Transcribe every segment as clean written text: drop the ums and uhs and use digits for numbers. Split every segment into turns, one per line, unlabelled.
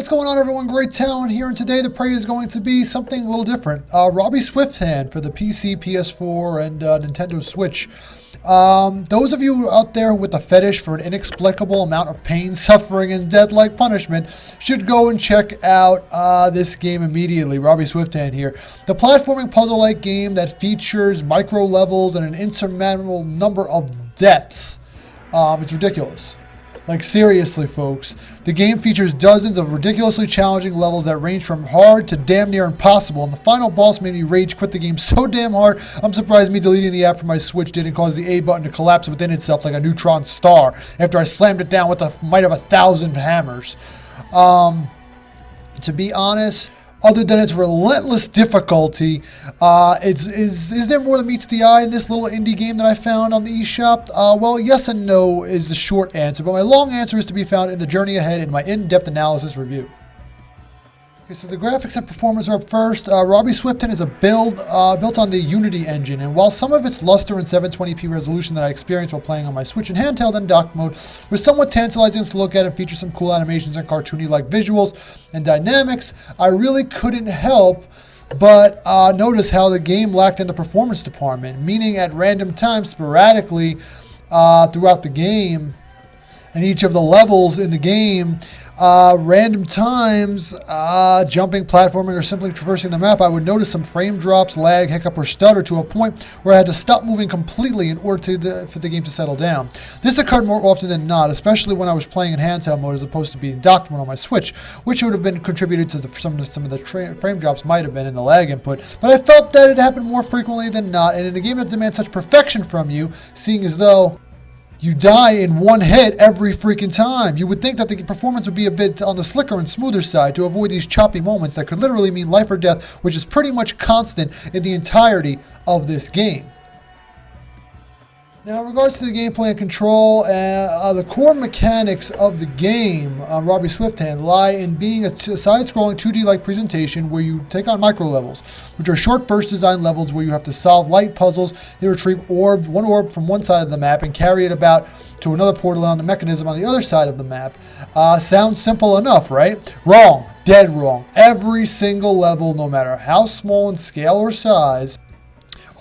What's going on, everyone? Great Talon here, and today the prey is going to be something a little different. Robbie Swifthand for the PC, PS4, and Nintendo Switch. Those of you out there with a fetish for an inexplicable amount of pain, suffering, and death-like punishment should go and check out this game immediately. Robbie Swifthand here. The platforming puzzle-like game that features micro levels and an insurmountable number of deaths. It's ridiculous. Like, seriously, folks. The game features dozens of ridiculously challenging levels that range from hard to damn near impossible, and the final boss made me rage quit the game so damn hard, I'm surprised me deleting the app from my Switch didn't cause the A button to collapse within itself like a neutron star after I slammed it down with the might of 1,000 hammers. To be honest, other than its relentless difficulty, is there more that meets the eye in this little indie game that I found on the eShop? Well, yes and no is the short answer, but my long answer is to be found in the journey ahead in my in-depth analysis review. Okay, so the graphics and performance are up first. Robbie Swifthand is a build built on the Unity engine, and while some of its luster and 720p resolution that I experienced while playing on my Switch in handheld and dock mode was somewhat tantalizing to look at and features some cool animations and cartoony-like visuals and dynamics, I really couldn't help but notice how the game lacked in the performance department, meaning at random times, sporadically throughout the game, and each of the levels in the game, random times, jumping, platforming, or simply traversing the map, I would notice some frame drops, lag, hiccup, or stutter to a point where I had to stop moving completely in order for the game to settle down. This occurred more often than not, especially when I was playing in handheld mode as opposed to being docked mode on my Switch, which would have been contributed to some of the frame drops might have been in the lag input, but I felt that it happened more frequently than not, and in a game that demands such perfection from you, seeing as though you die in one hit every freaking time, you would think that the performance would be a bit on the slicker and smoother side to avoid these choppy moments that could literally mean life or death, which is pretty much constant in the entirety of this game. Now, in regards to the gameplay and control, the core mechanics of the game, Robbie Swifthand, lie in being a side-scrolling 2D-like presentation where you take on micro-levels, which are short burst design levels where you have to solve light puzzles, you retrieve one orb from one side of the map and carry it about to another portal on the mechanism on the other side of the map. Sounds simple enough, right? Wrong. Dead wrong. Every single level, no matter how small in scale or size,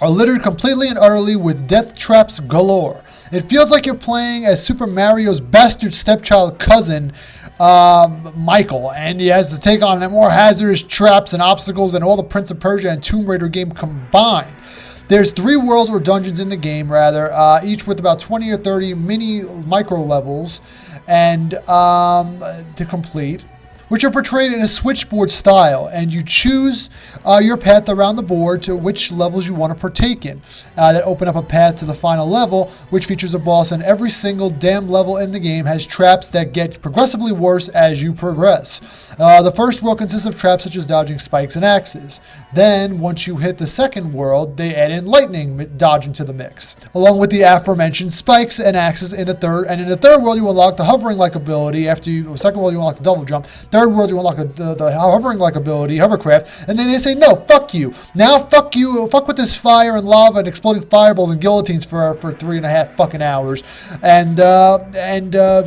are littered completely and utterly with death traps galore. It feels like you're playing as Super Mario's bastard stepchild cousin, Michael, and he has to take on more hazardous traps and obstacles than all the Prince of Persia and Tomb Raider game combined. There's 3 worlds or dungeons in the game, rather, each with about 20 or 30 mini micro levels and to complete, which are portrayed in a switchboard style, and you choose your path around the board to which levels you want to partake in. That open up a path to the final level, which features a boss, and every single damn level in the game has traps that get progressively worse as you progress. The first world consists of traps such as dodging spikes and axes. Then, once you hit the second world, they add in lightning dodge into the mix, along with the aforementioned spikes and axes in the third. And in the third world, you unlock the hovering-like ability. Second world, you unlock the double jump. Third world, you unlock the hovering-like ability, hovercraft, and then they say, no, fuck you. Now, fuck you. Fuck with this fire and lava and exploding fireballs and guillotines for 3.5 fucking hours, and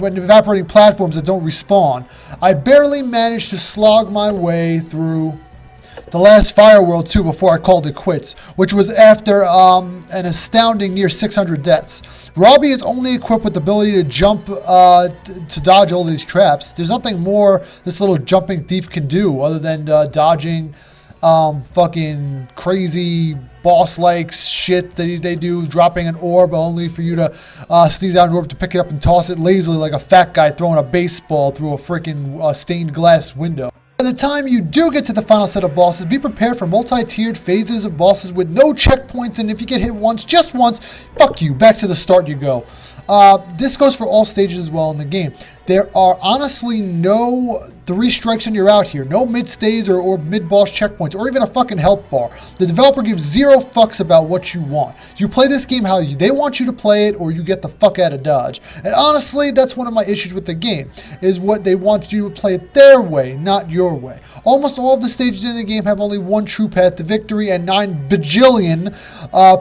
when evaporating platforms that don't respawn. I barely managed to slog my way through the last Fire World 2 before I called it quits, which was after an astounding near 600 deaths. Robbie is only equipped with the ability to jump to dodge all these traps. There's nothing more this little jumping thief can do other than dodging fucking crazy boss-like shit that they do, dropping an orb only for you to sneeze out an orb to pick it up and toss it lazily like a fat guy throwing a baseball through a freaking stained glass window. By the time you do get to the final set of bosses, be prepared for multi-tiered phases of bosses with no checkpoints, and if you get hit once, just once, fuck you, back to the start you go. This goes for all stages as well in the game. There are honestly no 3 strikes and you're out here. No mid-stays or mid-boss checkpoints or even a fucking health bar. The developer gives 0 fucks about what you want. You play this game how they want you to play it, or you get the fuck out of Dodge. And honestly, that's one of my issues with the game, is what they want you to play it their way, not your way. Almost all of the stages in the game have only one true path to victory and 9 bajillion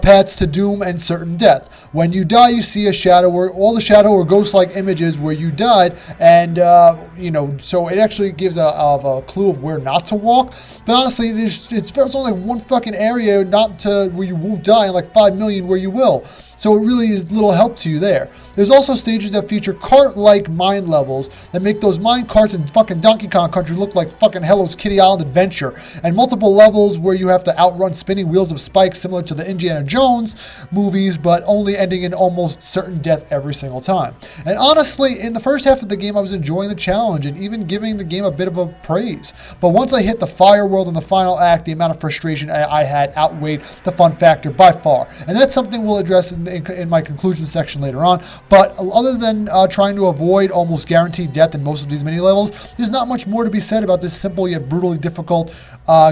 paths to doom and certain death. When you die, you see a shadow, or all the shadow or ghost-like images where you died side, and so it actually gives a clue of where not to walk. But honestly, it's only like one fucking area not to where you won't die, and like 5 million where you will. So it really is little help to you there. There's also stages that feature cart-like mine levels that make those mine carts in fucking Donkey Kong Country look like fucking Hello's Kitty Island Adventure. And multiple levels where you have to outrun spinning wheels of spikes similar to the Indiana Jones movies, but only ending in almost certain death every single time. And honestly, in the first half of the game, I was enjoying the challenge and even giving the game a bit of a praise. But once I hit the fire world in the final act, the amount of frustration I had outweighed the fun factor by far. And that's something we'll address in my conclusion section later on. But other than trying to avoid almost guaranteed death in most of these mini levels, there's not much more to be said about this simple yet brutally difficult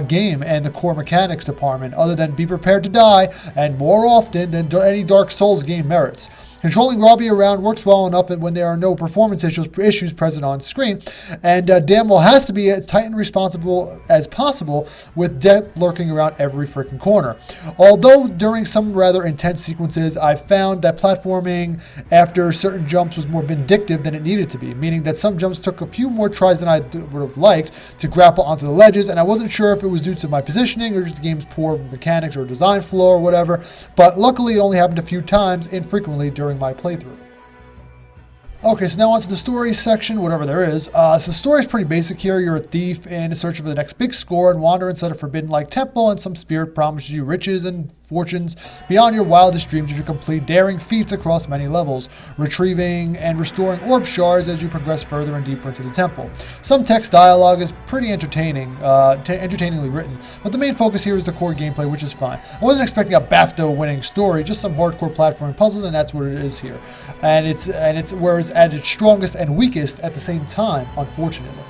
game and the core mechanics department, other than be prepared to die, and more often than any Dark Souls game merits. Controlling Robbie around works well enough when there are no performance issues present on screen, and damn well has to be as tight and responsible as possible with death lurking around every freaking corner. Although during some rather intense sequences, I found that platforming after certain jumps was more vindictive than it needed to be, meaning that some jumps took a few more tries than I would have liked to grapple onto the ledges, and I wasn't sure if it was due to my positioning or just the game's poor mechanics or design flaw or whatever, but luckily it only happened a few times, infrequently during my playthrough. Okay, so now onto the story section, whatever there is. So the story is pretty basic here. You're a thief in search of the next big score and wander inside a forbidden-like temple, and some spirit promises you riches and fortunes beyond your wildest dreams if you complete daring feats across many levels, retrieving and restoring orb shards as you progress further and deeper into the temple. Some text dialogue is pretty entertainingly written, but the main focus here is the core gameplay, which is fine. I wasn't expecting a BAFTA-winning story, just some hardcore platforming puzzles, and that's what it is here. And it's where it's at its strongest and weakest at the same time, unfortunately.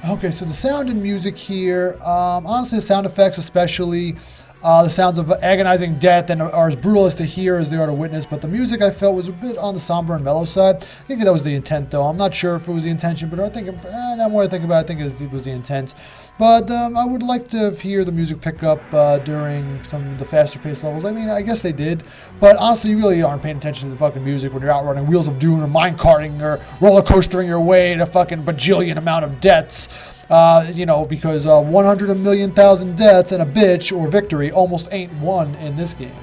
Okay, so the sound and music here, honestly the sound effects especially, the sounds of agonizing death are as brutal as to hear as they are to witness, but the music I felt was a bit on the somber and mellow side. I think that was the intent though. I'm not sure if it was the intention, but I think, now more I think about it, I think it was the intent. But I would like to hear the music pick up during some of the faster paced levels. I mean, I guess they did, but honestly you really aren't paying attention to the fucking music when you're out running Wheels of Doom or mine carting or roller coastering your way to fucking bajillion amount of deaths. Because 100 million thousand deaths and a bitch or victory almost ain't won in this game.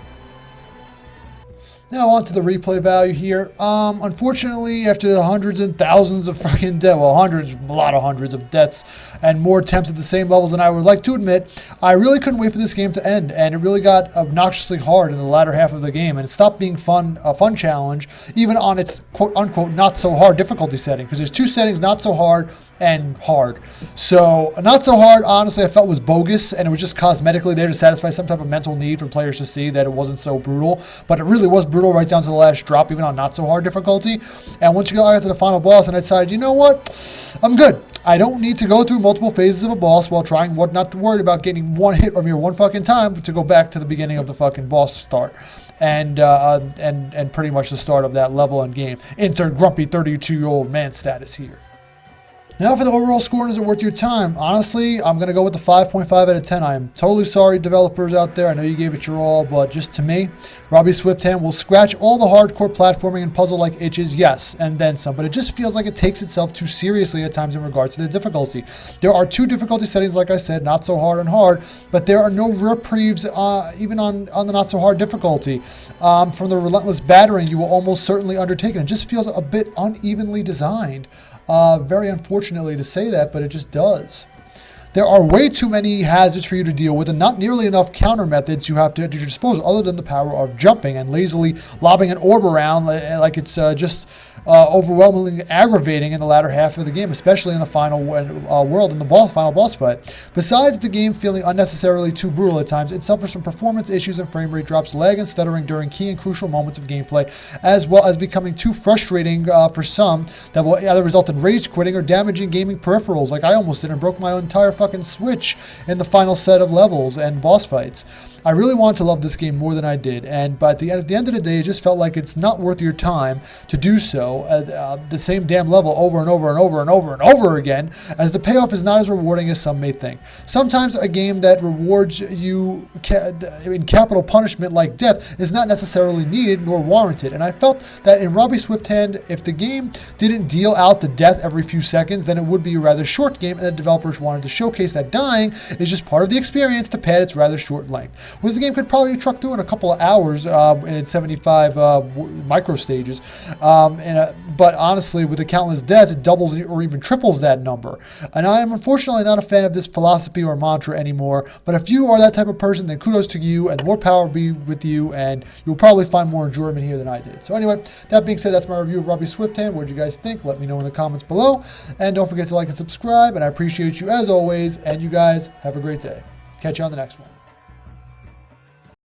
Now on to the replay value here. Unfortunately, after the hundreds and thousands of fucking deaths, well, a lot of hundreds of deaths and more attempts at the same levels than I would like to admit, I really couldn't wait for this game to end, and it really got obnoxiously hard in the latter half of the game, and it stopped being a fun challenge, even on its quote-unquote not-so-hard difficulty setting, because there's two settings, not so hard and hard. So not so hard, honestly, I felt was bogus, and it was just cosmetically there to satisfy some type of mental need for players to see that it wasn't so brutal, but it really was brutal right down to the last drop, even on not so hard difficulty. And once you got to the final boss, and I decided, you know what, I'm good. I don't need to go through multiple phases of a boss while trying not to worry about getting one hit or mere one fucking time to go back to the beginning of the fucking boss start. And pretty much the start of that level and game. Insert grumpy 32-year-old man status here. Now for the overall score, and is it worth your time? Honestly, I'm going to go with the 5.5 out of 10. I am totally sorry, developers out there. I know you gave it your all, but just to me, Robbie Swifthand will scratch all the hardcore platforming and puzzle-like itches, yes, and then some. But it just feels like it takes itself too seriously at times in regards to the difficulty. There are two difficulty settings, like I said, not so hard and hard, but there are no reprieves even on the not so hard difficulty. From the relentless battering you will almost certainly undertake, and it just feels a bit unevenly designed. Very unfortunately to say that, but it just does. There are way too many hazards for you to deal with and not nearly enough counter methods you have to at your disposal other than the power of jumping and lazily lobbing an orb around like it's just overwhelmingly aggravating in the latter half of the game, especially in the final world in the final boss fight. Besides the game feeling unnecessarily too brutal at times, it suffers from performance issues and frame rate drops, lag and stuttering during key and crucial moments of gameplay, as well as becoming too frustrating for some that will either result in rage quitting or damaging gaming peripherals, like I almost did and broke my entire fucking Switch in the final set of levels and boss fights. I really wanted to love this game more than I did, but at the end of the day, it just felt like it's not worth your time to do so the same damn level over and over and over and over and over again, as the payoff is not as rewarding as some may think. Sometimes a game that rewards you in capital punishment like death is not necessarily needed nor warranted, and I felt that in Robbie Swifthand, if the game didn't deal out the death every few seconds, then it would be a rather short game, and the developers wanted to showcase that dying is just part of the experience to pad its rather short length. Whereas the game could probably truck through in a couple of hours in its 75 micro stages. But honestly, with the countless deaths, it doubles or even triples that number. And I am unfortunately not a fan of this philosophy or mantra anymore. But if you are that type of person, then kudos to you and more power be with you. And you'll probably find more enjoyment here than I did. So anyway, that being said, that's my review of Robbie Swifthand. What did you guys think? Let me know in the comments below. And don't forget to like and subscribe. And I appreciate you as always. And you guys have a great day. Catch you on the next one.